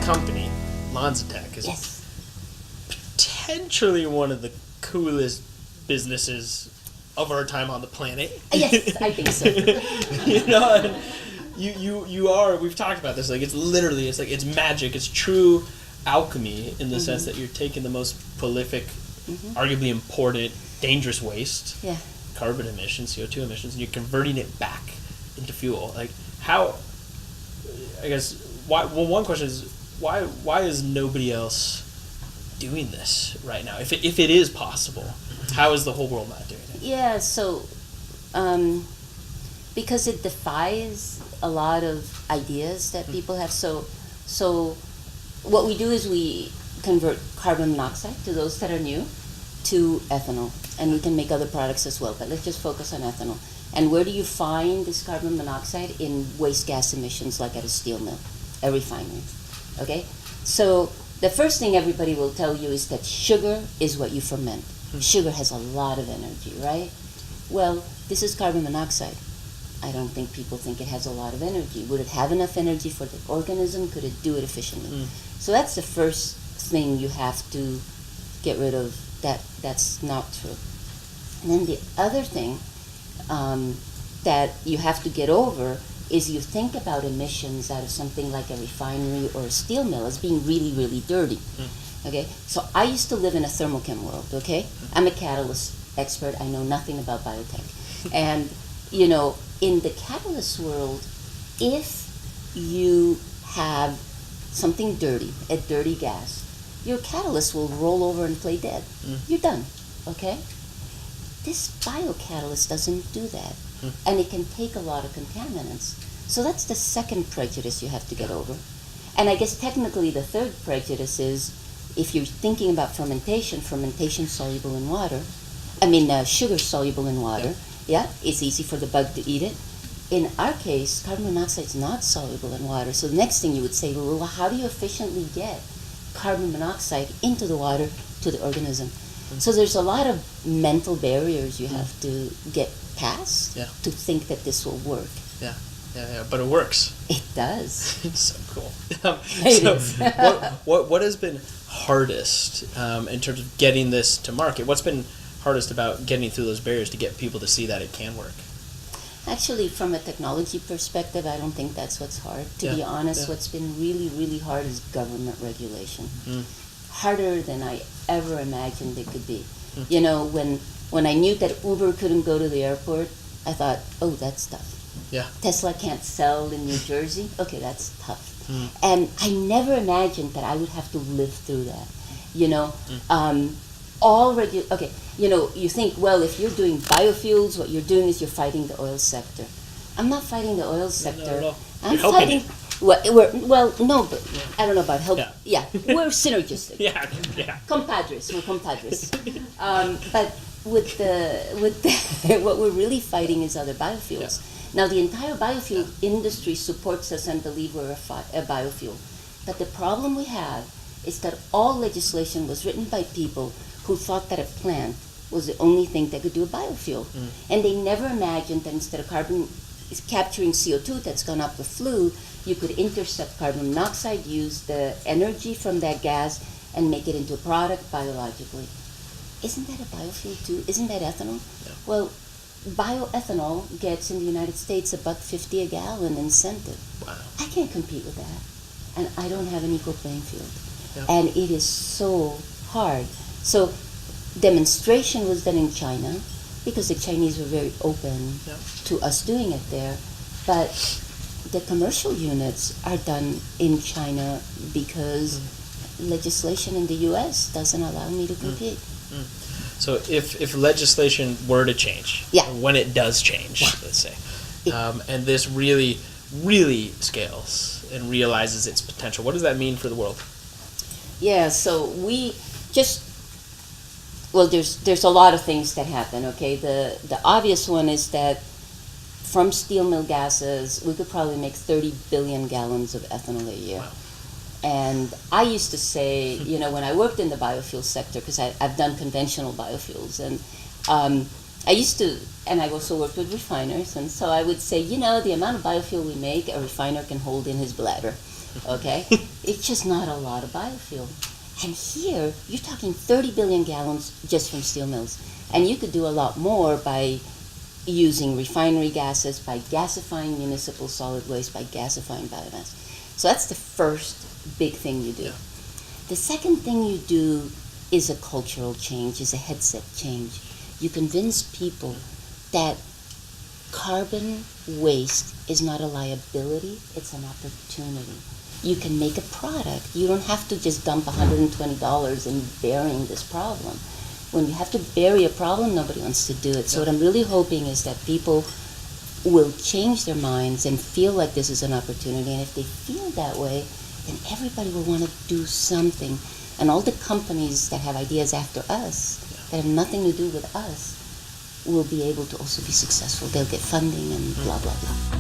company, LanzaTech, is Yes. potentially one of the coolest businesses of our time on the planet. Yes, I think so. And you are. We've talked about this. Like it's magic. It's true alchemy in the sense that you're taking the most prolific, arguably important, dangerous waste, Yeah. carbon emissions, CO2 emissions, and you're converting it back into fuel. Like how? I guess why? Well, one question is why is nobody else doing this right now? If it is possible, how is the whole world not doing it? Yeah, so because it defies a lot of ideas that people have. So what we do is we convert carbon monoxide, to those that are new, to ethanol, and we can make other products as well. But let's just focus on ethanol. And where do you find this carbon monoxide? In waste gas emissions, like at a steel mill, a refinery. Okay, so the first thing everybody will tell you is that sugar is what you ferment. Sugar has a lot of energy, right? Well, this is carbon monoxide. I don't think people think it has a lot of energy. Would it have enough energy for the organism? Could it do it efficiently? So that's the first thing you have to get rid of. That's not true. And then the other thing that you have to get over is you think about emissions out of something like a refinery or a steel mill as being really, really dirty. Okay, so I used to live in a thermochem world, okay? I'm a catalyst expert. I know nothing about biotech. And, in the catalyst world, if you have something dirty, a dirty gas, your catalyst will roll over and play dead. You're done, okay? This biocatalyst doesn't do that. And it can take a lot of contaminants. So that's the second prejudice you have to get over. And I guess technically the third prejudice is, if you're thinking about fermentation soluble in water. Sugar soluble in water. Yeah, it's easy for the bug to eat it. In our case, carbon monoxide is not soluble in water. So the next thing you would say, well, how do you efficiently get carbon monoxide into the water to the organism? So there's a lot of mental barriers you have to get past to think that this will work. Yeah, but it works. It does. It's so cool. It is. What has been hardest in terms of getting this to market? What's been hardest about getting through those barriers to get people to see that it can work? Actually, from a technology perspective, I don't think that's what's hard. To be honest, what's been really, really hard is government regulation. Harder than I ever imagined it could be. When I knew that Uber couldn't go to the airport, I thought, oh, that's tough. Yeah. Tesla can't sell in New Jersey. Okay, that's tough. And I never imagined that I would have to live through that. You think, well, if you're doing biofuels, what you're doing is you're fighting the oil sector. I'm not fighting the oil sector. Not at all. I'm You're helping fighting. No, but I don't know about help. Yeah, we're synergistic. Yeah. Compadres, we're compadres. But what we're really fighting is other biofuels. Now, the entire biofuel industry supports us and believe we're a biofuel. But the problem we have is that all legislation was written by people who thought that a plant was the only thing that could do a biofuel. And they never imagined that instead of capturing CO2 that's gone up the flue, you could intercept carbon monoxide, use the energy from that gas, and make it into a product biologically. Isn't that a biofuel too? Isn't that ethanol? Yeah. Well, bioethanol gets in the United States $1.50 a gallon incentive. Wow. I can't compete with that. And I don't have an equal playing field. Yeah. And it is so hard. So demonstration was done in China because the Chinese were very open to us doing it there. But the commercial units are done in China because legislation in the U.S. doesn't allow me to compete. So if legislation were to change, when it does change, let's say, and this really, really scales and realizes its potential, what does that mean for the world? Yeah, so there's a lot of things that happen, okay? The obvious one is that from steel mill gases, we could probably make 30 billion gallons of ethanol a year. Wow. And I used to say, when I worked in the biofuel sector, because I've done conventional biofuels, and I also worked with refiners, and so I would say, the amount of biofuel we make, a refiner can hold in his bladder. okay? It's just not a lot of biofuel. And here, you're talking 30 billion gallons just from steel mills. And you could do a lot more by using refinery gases, by gasifying municipal solid waste, by gasifying biomass. So that's the first big thing you do. Yeah. The second thing you do is a cultural change, is a headset change. You convince people that carbon waste is not a liability, it's an opportunity. You can make a product. You don't have to just dump $120 in burying this problem. When you have to bury a problem, nobody wants to do it. So what I'm really hoping is that people will change their minds and feel like this is an opportunity. And if they feel that way, then everybody will want to do something. And all the companies that have ideas after us, that have nothing to do with us, will be able to also be successful. They'll get funding and blah, blah, blah.